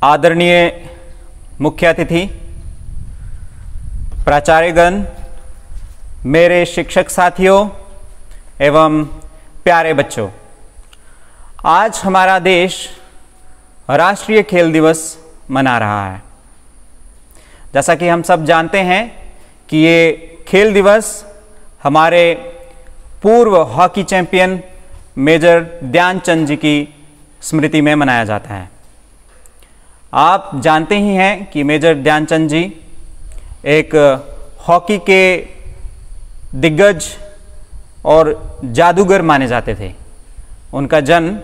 आदरणीय मुख्य अतिथि, प्राचार्यगण, मेरे शिक्षक साथियों एवं प्यारे बच्चों, आज हमारा देश राष्ट्रीय खेल दिवस मना रहा है। जैसा कि हम सब जानते हैं कि ये खेल दिवस हमारे पूर्व हॉकी चैंपियन मेजर ध्यानचंद जी की स्मृति में मनाया जाता है। आप जानते ही हैं कि मेजर ध्यानचंद जी एक हॉकी के दिग्गज और जादूगर माने जाते थे। उनका जन्म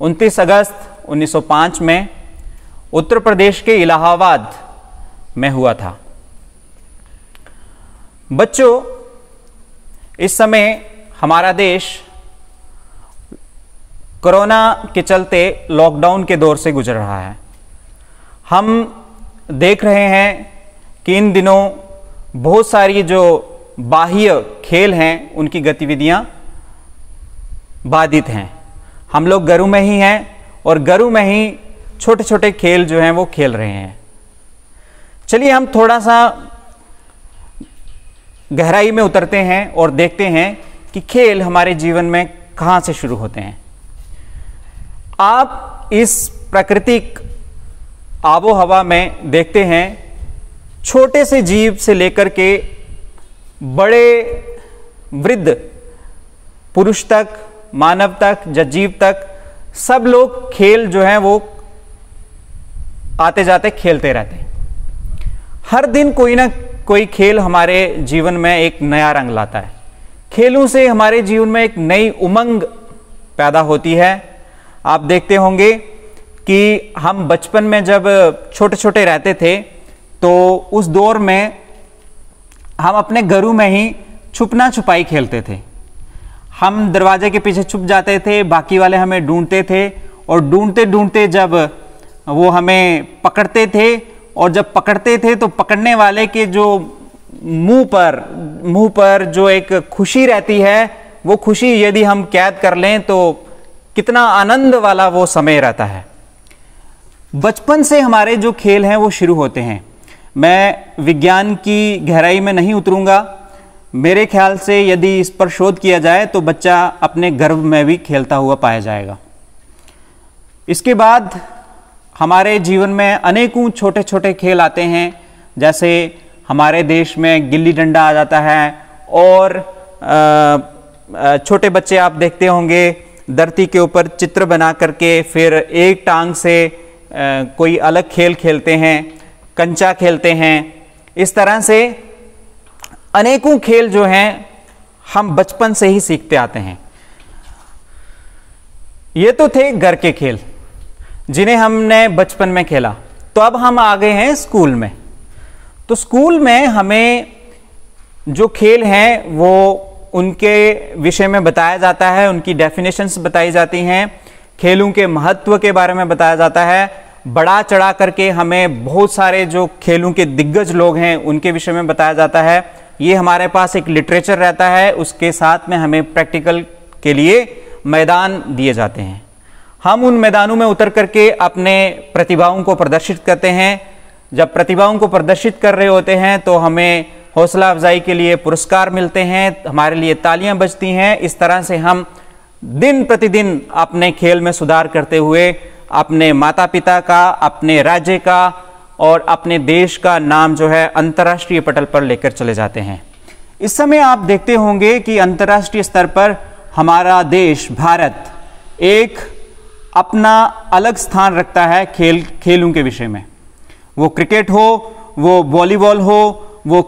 29 अगस्त 1905 में उत्तर प्रदेश के इलाहाबाद में हुआ था। बच्चों, इस समय हमारा देश कोरोना के चलते लॉकडाउन के दौर से गुजर रहा है। हम देख रहे हैं कि इन दिनों बहुत सारी जो बाह्य खेल हैं उनकी गतिविधियां बाधित हैं। हम लोग घरों में ही हैं और घरों में ही छोटे छोटे खेल जो हैं वो खेल रहे हैं। चलिए हम थोड़ा सा गहराई में उतरते हैं और देखते हैं कि खेल हमारे जीवन में कहाँ से शुरू होते हैं। आप इस प्राकृतिक आबो हवा में देखते हैं, छोटे से जीव से लेकर के बड़े वृद्ध पुरुष तक, मानव तक, जीव तक, सब लोग खेल जो है वो आते जाते खेलते रहते हैं। हर दिन कोई ना कोई खेल हमारे जीवन में एक नया रंग लाता है। खेलों से हमारे जीवन में एक नई उमंग पैदा होती है। आप देखते होंगे कि हम बचपन में जब छोटे छोटे रहते थे तो उस दौर में हम अपने घरों में ही छुपना छुपाई खेलते थे। हम दरवाजे के पीछे छुप जाते थे, बाकी वाले हमें ढूंढते थे और ढूंढते ढूंढते जब वो हमें पकड़ते थे और जब पकड़ते थे तो पकड़ने वाले के जो मुंह पर जो एक खुशी रहती है, वो खुशी यदि हम कैद कर लें तो कितना आनंद वाला वो समय रहता है। बचपन से हमारे जो खेल हैं वो शुरू होते हैं। मैं विज्ञान की गहराई में नहीं उतरूंगा। मेरे ख्याल से यदि इस पर शोध किया जाए तो बच्चा अपने गर्भ में भी खेलता हुआ पाया जाएगा। इसके बाद हमारे जीवन में अनेकों छोटे छोटे खेल आते हैं। जैसे हमारे देश में गिल्ली डंडा आ जाता है और छोटे बच्चे आप देखते होंगे धरती के ऊपर चित्र बना करके फिर एक टांग से कोई अलग खेल खेलते हैं, कंचा खेलते हैं। इस तरह से अनेकों खेल जो हैं हम बचपन से ही सीखते आते हैं। ये तो थे घर के खेल जिन्हें हमने बचपन में खेला। तो अब हम आ गए हैं स्कूल में। तो स्कूल में हमें जो खेल हैं वो उनके विषय में बताया जाता है, उनकी डेफिनेशंस बताई जाती हैं, खेलों के महत्व के बारे में बताया जाता है। बढ़ा चढ़ा करके हमें बहुत सारे जो खेलों के दिग्गज लोग हैं उनके विषय में बताया जाता है। ये हमारे पास एक लिटरेचर रहता है, उसके साथ में हमें प्रैक्टिकल के लिए मैदान दिए जाते हैं। हम उन मैदानों में उतर करके अपने प्रतिभाओं को प्रदर्शित करते हैं। जब प्रतिभाओं को प्रदर्शित कर रहे होते हैं तो हमें हौसला अफजाई के लिए पुरस्कार मिलते हैं, हमारे लिए तालियां बजती हैं। इस तरह से हम दिन प्रतिदिन अपने खेल में सुधार करते हुए अपने माता पिता का, अपने राज्य का और अपने देश का नाम जो है अंतर्राष्ट्रीय पटल पर लेकर चले जाते हैं। इस समय आप देखते होंगे कि अंतर्राष्ट्रीय स्तर पर हमारा देश भारत एक अपना अलग स्थान रखता है खेलों के विषय में। वो क्रिकेट हो, वो वॉलीबॉल हो, वो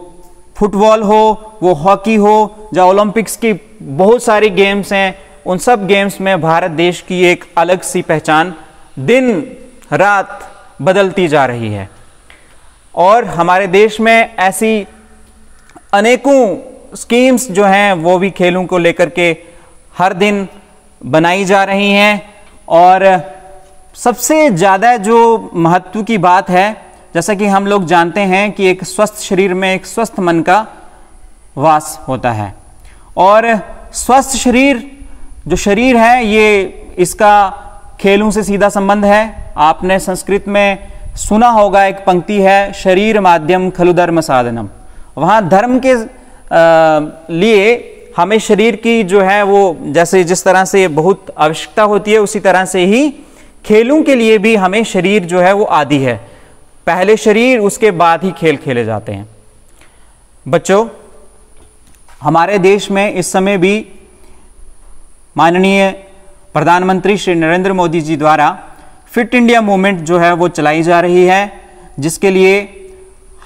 फुटबॉल हो, वो हॉकी हो, या ओलंपिक्स की बहुत सारी गेम्स हैं, उन सब गेम्स में भारत देश की एक अलग सी पहचान दिन रात बदलती जा रही है। और हमारे देश में ऐसी अनेकों स्कीम्स जो हैं वो भी खेलों को लेकर के हर दिन बनाई जा रही हैं। और सबसे ज़्यादा जो महत्व की बात है, जैसा कि हम लोग जानते हैं कि एक स्वस्थ शरीर में एक स्वस्थ मन का वास होता है। और स्वस्थ शरीर जो शरीर है ये इसका खेलों से सीधा संबंध है। आपने संस्कृत में सुना होगा, एक पंक्ति है, शरीर माध्यम खलु धर्म साधनम। वहाँ धर्म के लिए हमें शरीर की जो है वो जैसे जिस तरह से बहुत आवश्यकता होती है, उसी तरह से ही खेलों के लिए भी हमें शरीर जो है वो आदि है। पहले शरीर, उसके बाद ही खेल खेले जाते हैं। बच्चों, हमारे देश में इस समय भी माननीय प्रधानमंत्री श्री नरेंद्र मोदी जी द्वारा फिट इंडिया मूवमेंट जो है वो चलाई जा रही है, जिसके लिए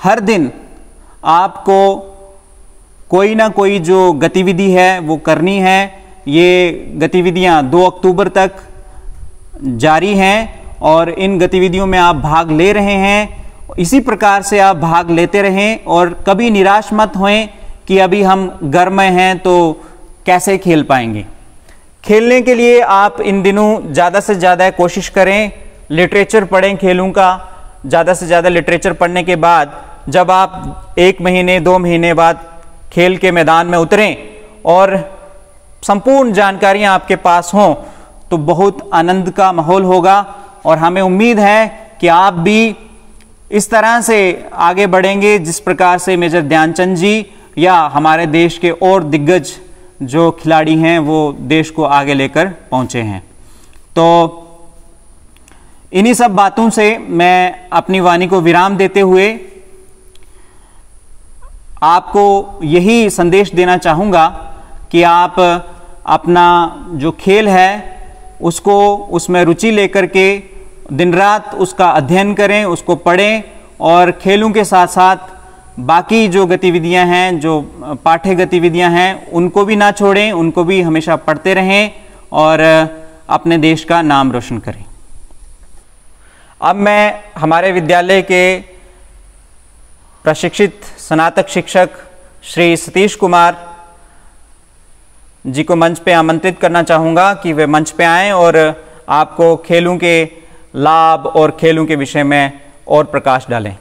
हर दिन आपको कोई ना कोई जो गतिविधि है वो करनी है। ये गतिविधियां 2 अक्टूबर तक जारी हैं और इन गतिविधियों में आप भाग ले रहे हैं। इसी प्रकार से आप भाग लेते रहें और कभी निराश मत होएं कि अभी हम घर में हैं तो कैसे खेल पाएंगे। खेलने के लिए आप इन दिनों ज़्यादा से ज़्यादा कोशिश करें, लिटरेचर पढ़ें खेलों का। ज़्यादा से ज़्यादा लिटरेचर पढ़ने के बाद जब आप 1 महीने 2 महीने बाद खेल के मैदान में उतरें और संपूर्ण जानकारियां आपके पास हों तो बहुत आनंद का माहौल होगा। और हमें उम्मीद है कि आप भी इस तरह से आगे बढ़ेंगे जिस प्रकार से मेजर ध्यानचंद जी या हमारे देश के और दिग्गज जो खिलाड़ी हैं वो देश को आगे लेकर पहुंचे हैं। तो इन्हीं सब बातों से मैं अपनी वाणी को विराम देते हुए आपको यही संदेश देना चाहूँगा कि आप अपना जो खेल है उसको उसमें रुचि लेकर के दिन रात उसका अध्ययन करें, उसको पढ़ें और खेलों के साथ साथ बाकी जो गतिविधियां हैं, जो पाठ्य गतिविधियां हैं, उनको भी ना छोड़ें, उनको भी हमेशा पढ़ते रहें और अपने देश का नाम रोशन करें। अब मैं हमारे विद्यालय के प्रशिक्षित स्नातक शिक्षक श्री सतीश कुमार जी को मंच पे आमंत्रित करना चाहूँगा कि वे मंच पे आएं और आपको खेलों के लाभ और खेलों के विषय में और प्रकाश डालें।